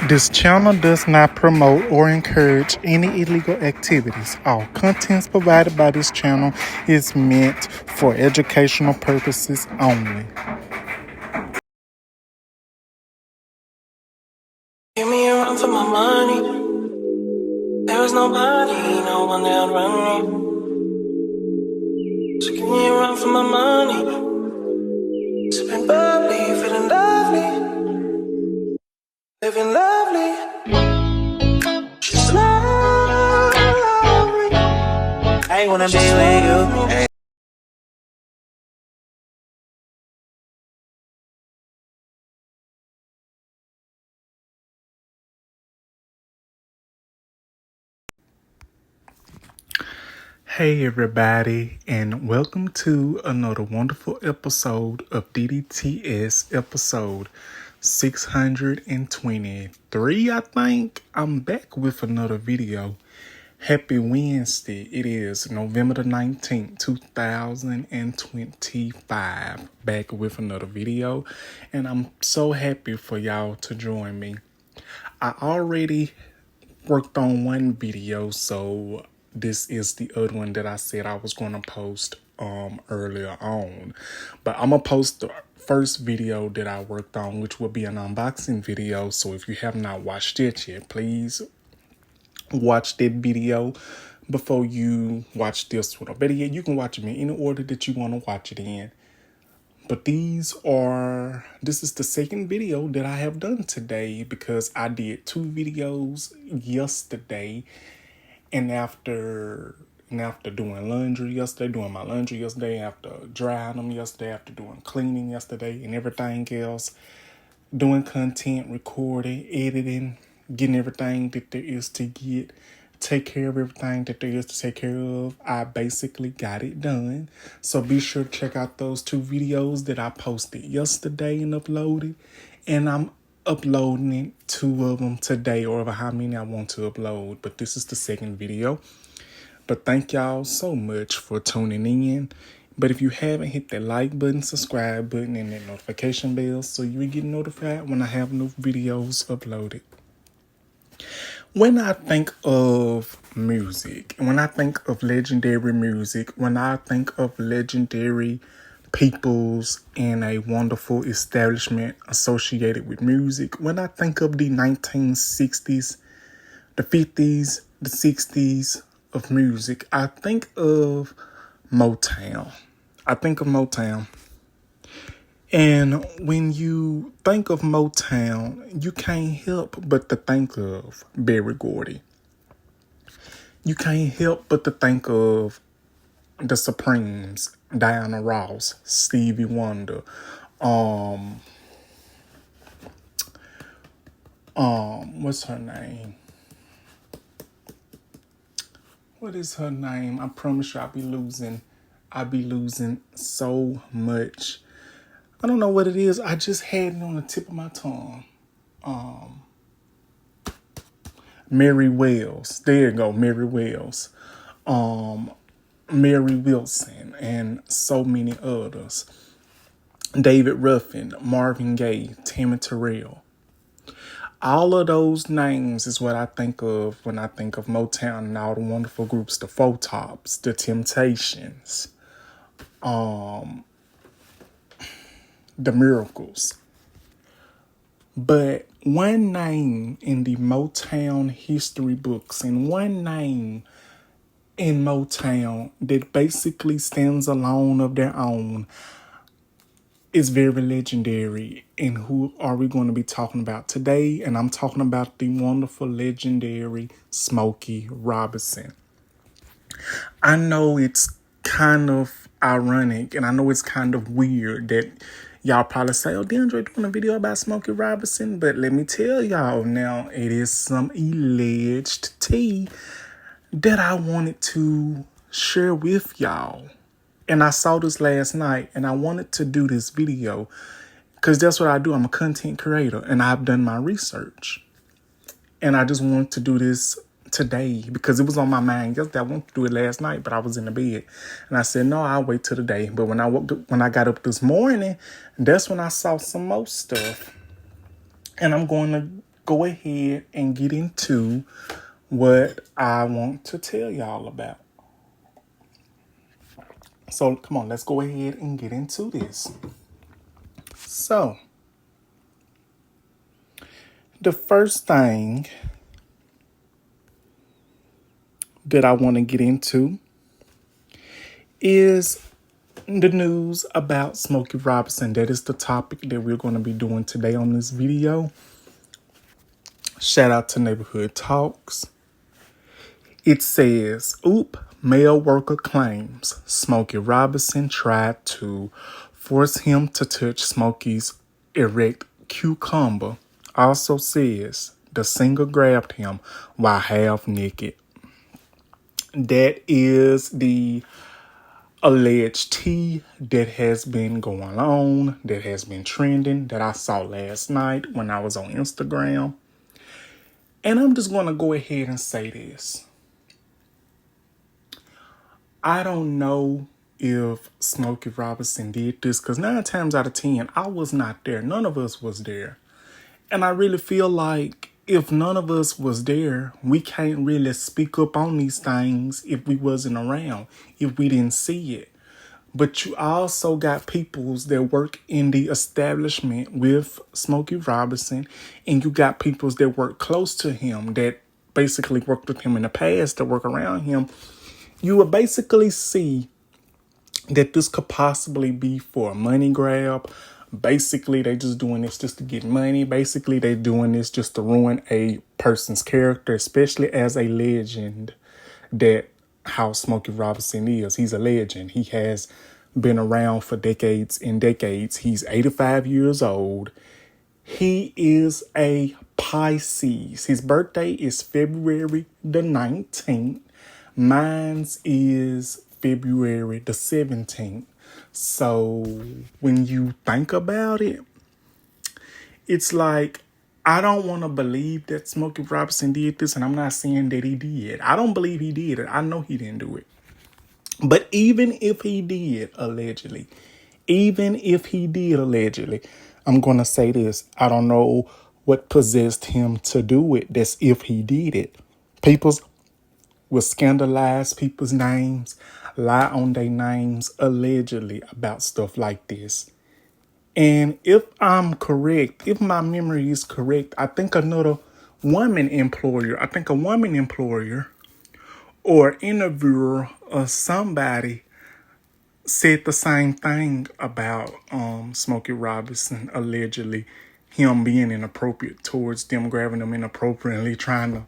This channel does not promote or encourage any illegal activities. All contents provided by this channel is meant for educational purposes only. Give me a run for my money. There is nobody, no one that run me. So give me a run for my money. Sipping bubbly, feeling lovely, living lovely. She's lovely. I wanna be with you. Hey. Hey everybody, and welcome to another wonderful episode of DDTS episode 623, I think. I'm back with another video. Happy Wednesday. It is November the 19th, 2025. Back with another video, and I'm so happy for y'all to join me. I already worked on one video, so this is the other one that I said I was going to post earlier on. But I'm going to post the first video that I worked on, which will be an unboxing video. So if you have not watched it yet, please watch that video before you watch this one. Or better yet, you can watch it in any order that you want to watch it in. But this is the second video that I have done today because I did two videos yesterday. And after doing laundry yesterday, doing my laundry yesterday, after drying them yesterday, after doing cleaning yesterday and everything else, doing content, recording, editing, getting everything that there is to get, take care of everything that there is to take care of, I basically got it done. So be sure to check out those two videos that I posted yesterday and uploaded. And I'm uploading two of them today, or how many I want to upload. But this is the second video. But thank y'all so much for tuning in. But if you haven't, hit that like button, subscribe button, and that notification bell so you will get notified when I have new videos uploaded. When I think of music, when I think of legendary music, when I think of legendary peoples in a wonderful establishment associated with music, when I think of the 1960s, the 50s, the 60s of music, I think of Motown. And when you think of Motown, you can't help but to think of Berry Gordy. You can't help but to think of the Supremes, Diana Ross, Stevie Wonder, what's her name? What is her name? I promise you I'll be losing so much. I don't know what it is. I just had it on the tip of my tongue. Mary Wells. There you go, Mary Wells. Mary Wilson, and so many others. David Ruffin, Marvin Gaye, Tammy Terrell. All of those names is what I think of when I think of Motown and all the wonderful groups, the Four Tops, the Temptations, the Miracles. But one name in the Motown history books and one name in Motown that basically stands alone of their own is very legendary. And who are we going to be talking about today? And I'm talking about the wonderful, legendary Smokey Robinson. I know it's kind of ironic and I know it's kind of weird that y'all probably say, oh, DeAndre doing a video about Smokey Robinson. But let me tell y'all now, it is some alleged tea that I wanted to share with y'all. And I saw this last night and I wanted to do this video because that's what I do. I'm a content creator and I've done my research. And I just wanted to do this today because it was on my mind yesterday. I wanted to do it last night, but I was in the bed. And I said, no, I'll wait till today. But when I got up this morning, that's when I saw some more stuff. And I'm going to go ahead and get into what I want to tell y'all about. So come on, let's go ahead and get into this. So, the first thing that I want to get into is the news about Smokey Robinson. That is the topic that we're going to be doing today on this video. Shout out to Neighborhood Talks. It says, male worker claims Smokey Robinson tried to force him to touch Smokey's erect cucumber. Also says the singer grabbed him while half naked. That is the alleged tea that has been going on, that has been trending, that I saw last night when I was on Instagram. And I'm just going to go ahead and say this. I don't know if Smokey Robinson did this, because 9 times out of 10, I was not there. None of us was there. And I really feel like if none of us was there, we can't really speak up on these things if we wasn't around, if we didn't see it. But you also got peoples that work in the establishment with Smokey Robinson, and you got peoples that work close to him, that basically worked with him in the past, that work around him. You will basically see that this could possibly be for a money grab. Basically, they just doing this just to get money. Basically, they doing this just to ruin a person's character, especially as a legend. That how Smokey Robinson is. He's a legend. He has been around for decades and decades. He's 85 years old. He is a Pisces. His birthday is February the 19th. Mine's is February the 17th. So when you think about it, it's like, I don't want to believe that Smokey Robinson did this, and I'm not saying that he did. I don't believe he did it. I know he didn't do it. But even if he did, allegedly, I'm going to say this. I don't know what possessed him to do it. That's if he did it. People will scandalize people's names, lie on their names, allegedly, about stuff like this. And if I'm correct, if my memory is correct, I think a woman employer or interviewer or somebody said the same thing about Smokey Robinson, allegedly him being inappropriate towards them, grabbing them inappropriately, trying to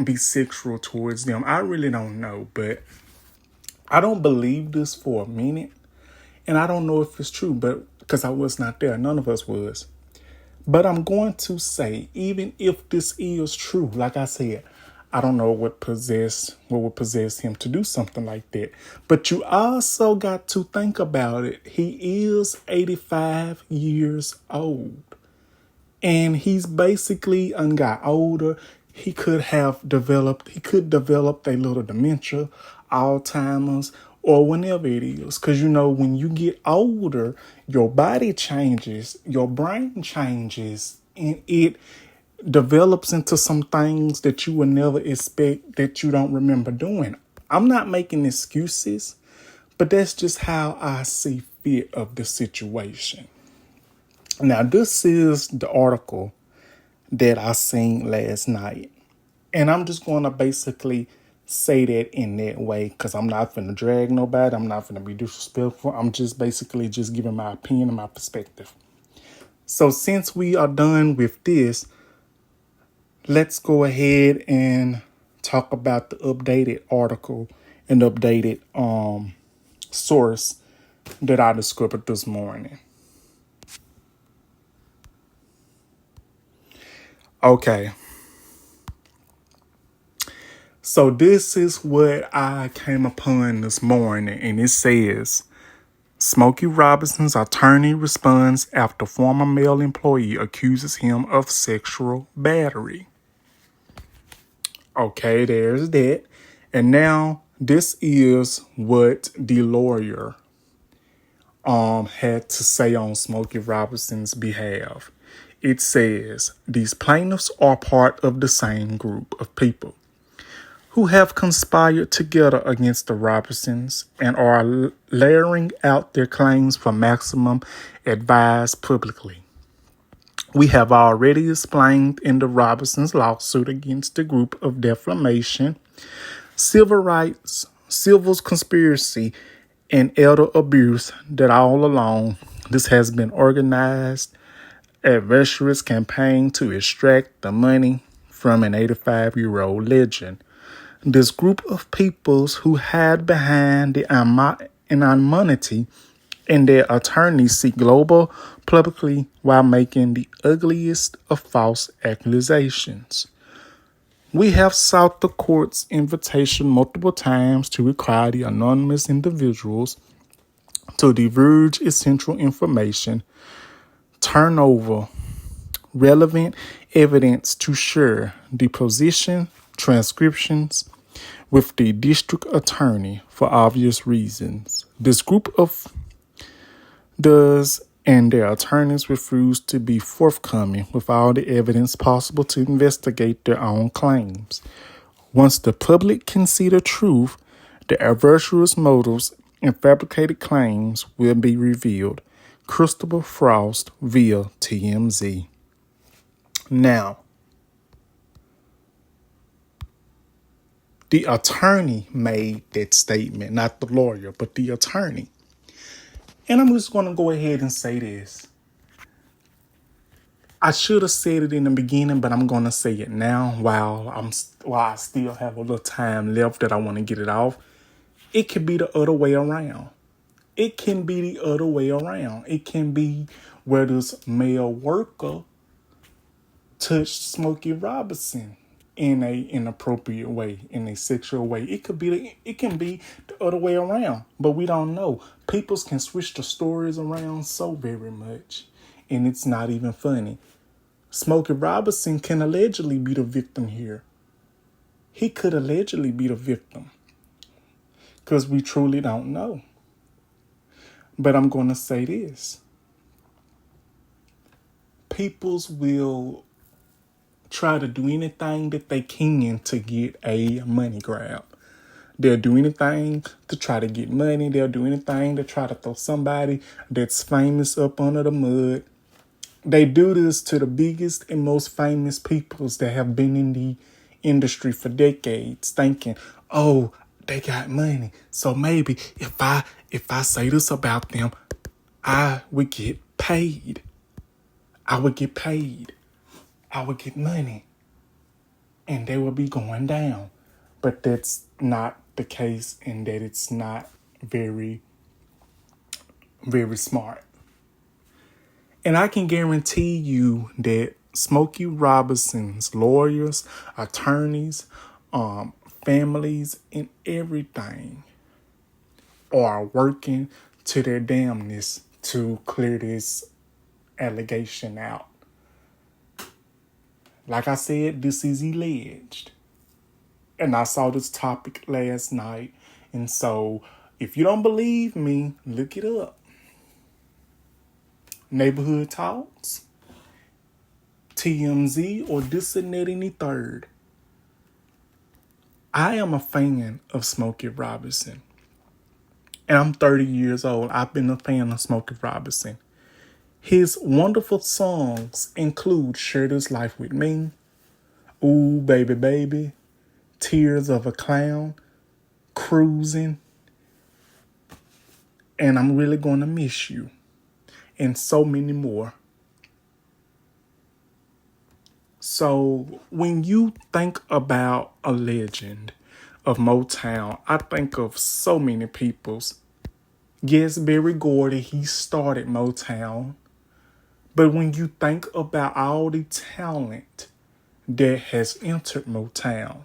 be sexual towards them. I really don't know, but I don't believe this for a minute. And I don't know if it's true, but because I was not there, none of us was. But I'm going to say, even if this is true, like I said, I don't know what would possess him to do something like that. But you also got to think about it. He is 85 years old. And he's basically got older. He could develop a little dementia, Alzheimer's, or whenever it is. Because, when you get older, your body changes, your brain changes, and it develops into some things that you would never expect, that you don't remember doing. I'm not making excuses, but that's just how I see fit of the situation. Now, this is the article that I seen last night. And I'm just going to basically say that in that way, because I'm not finna drag nobody. I'm not finna be disrespectful. I'm just basically just giving my opinion and my perspective. So since we are done with this, let's go ahead and talk about the updated article and updated source that I discovered this morning. Okay. So this is what I came upon this morning, and it says, Smokey Robinson's attorney responds after former male employee accuses him of sexual battery. Okay, there's that. And now this is what the lawyer had to say on Smokey Robinson's behalf. It says these plaintiffs are part of the same group of people who have conspired together against the Robinsons and are layering out their claims for maximum advice publicly. We have already explained in the Robinsons lawsuit against the group of defamation, civil rights, civil conspiracy, and elder abuse that all along this has been organized adventurous campaign to extract the money from an 85-year-old legend. This group of peoples who hide behind the anonymity and their attorneys seek global publicly while making the ugliest of false accusations. We have sought the court's invitation multiple times to require the anonymous individuals to divulge essential information, turn over relevant evidence to share the position transcriptions with the district attorney for obvious reasons. This group of does and their attorneys refuse to be forthcoming with all the evidence possible to investigate their own claims. Once the public can see the truth, the adversaries' motives and fabricated claims will be revealed. Christopher Frost via TMZ. Now, the attorney made that statement, not the lawyer, but the attorney. And I'm just going to go ahead and say this. I should have said it in the beginning, but I'm going to say it now while I still have a little time left that I want to get it off. It could be the other way around. It can be the other way around. It can be where this male worker touched Smokey Robinson in a inappropriate way, in a sexual way. It can be the other way around, but we don't know. People can switch the stories around so very much, and it's not even funny. Smokey Robinson can allegedly be the victim here. He could allegedly be the victim, because we truly don't know. But I'm going to say this. Peoples will try to do anything that they can to get a money grab. They'll do anything to try to get money. They'll do anything to try to throw somebody that's famous up under the mud. They do this to the biggest and most famous peoples that have been in the industry for decades, thinking, oh, they got money. So maybe if I say this about them, I would get paid. I would get paid. I would get money. And they would be going down. But that's not the case, and that it's not very, very smart. And I can guarantee you that Smokey Robinson's lawyers, attorneys, families, and everything are working to their damnness to clear this allegation out. Like I said, this is alleged. And I saw this topic last night. And so, if you don't believe me, look it up. Neighborhood Talks, TMZ, or this and that any third. I am a fan of Smokey Robinson. And I'm 30 years old. I've been a fan of Smokey Robinson. His wonderful songs include Share This Life With Me, Ooh Baby Baby, Tears of a Clown, Cruising, and I'm Really Gonna Miss You, and so many more. So when you think about a legend of Motown, I think of so many peoples. Yes, Berry Gordy, he started Motown. But when you think about all the talent that has entered Motown,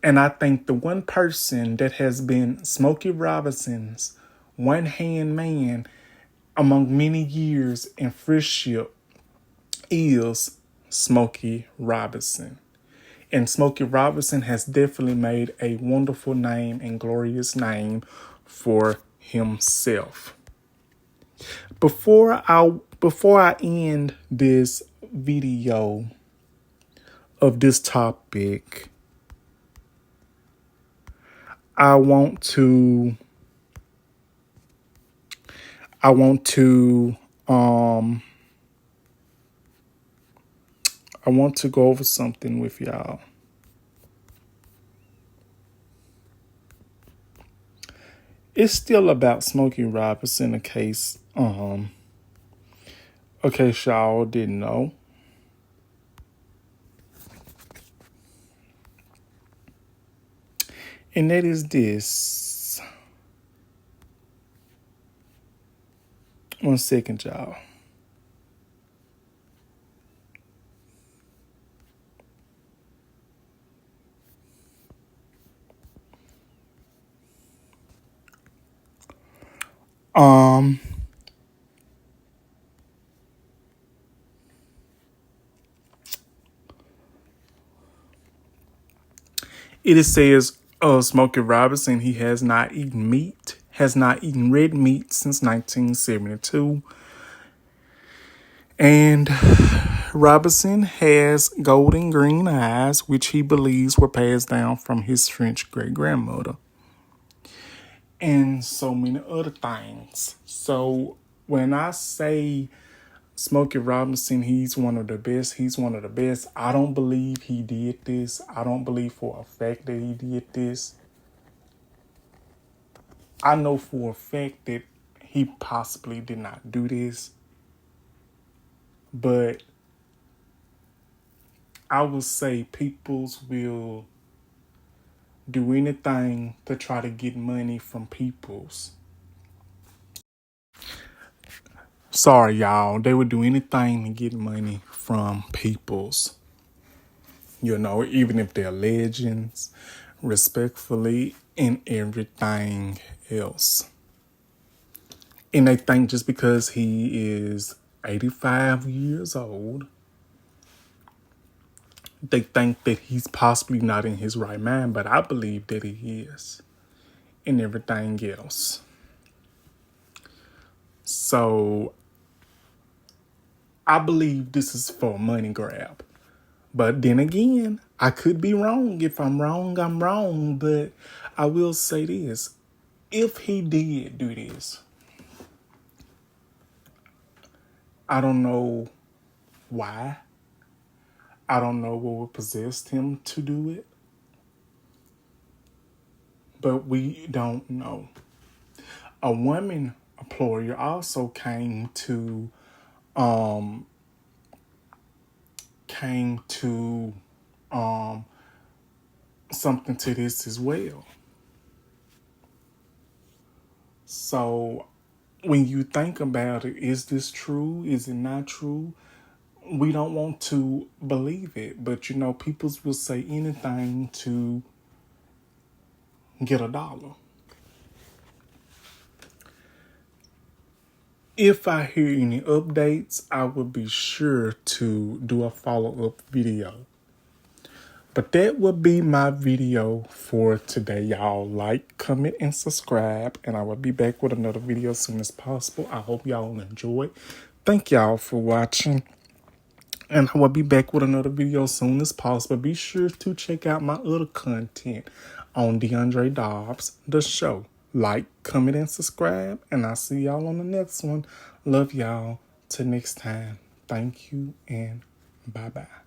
and I think the one person that has been Smokey Robinson's one-hand man among many years in friendship is Smokey Robinson. And Smokey Robinson has definitely made a wonderful name and glorious name for himself. Before I Before I end this video of this topic, I want to um I want to go over something with y'all. It's still about Smokey Robinson, in case y'all didn't know. And that is this. One second, y'all. It says Smokey Robinson, he has not eaten red meat since 1972. And Robinson has golden green eyes, which he believes were passed down from his French great-grandmother. And so many other things. So when I say Smokey Robinson, he's one of the best. I don't believe he did this. I don't believe for a fact that he did this. I know for a fact that he possibly did not do this. But I would say peoples will do anything to try to get money from peoples. Sorry, y'all. They would do anything to get money from peoples. You know, even if they're legends, respectfully, and everything else. And they think just because he is 85 years old, they think that he's possibly not in his right mind, but I believe that he is, and everything else. So I believe this is for a money grab. But then again, I could be wrong. If I'm wrong, I'm wrong. But I will say this. If he did do this, I don't know why. I don't know what possessed him to do it. But we don't know. A woman employer also came to something to this as well. So when you think about it, is this true? Is it not true? We don't want to believe it, but you know, people will say anything to get $1. If I hear any updates, I will be sure to do a follow-up video. But that would be my video for today, y'all. Like, comment, and subscribe. And I will be back with another video as soon as possible. I hope y'all enjoyed. Thank y'all for watching. And I will be back with another video as soon as possible. Be sure to check out my other content on DeAndre Dobbs, the show. Like, comment, and subscribe. And I'll see y'all on the next one. Love y'all. Till next time. Thank you and bye-bye.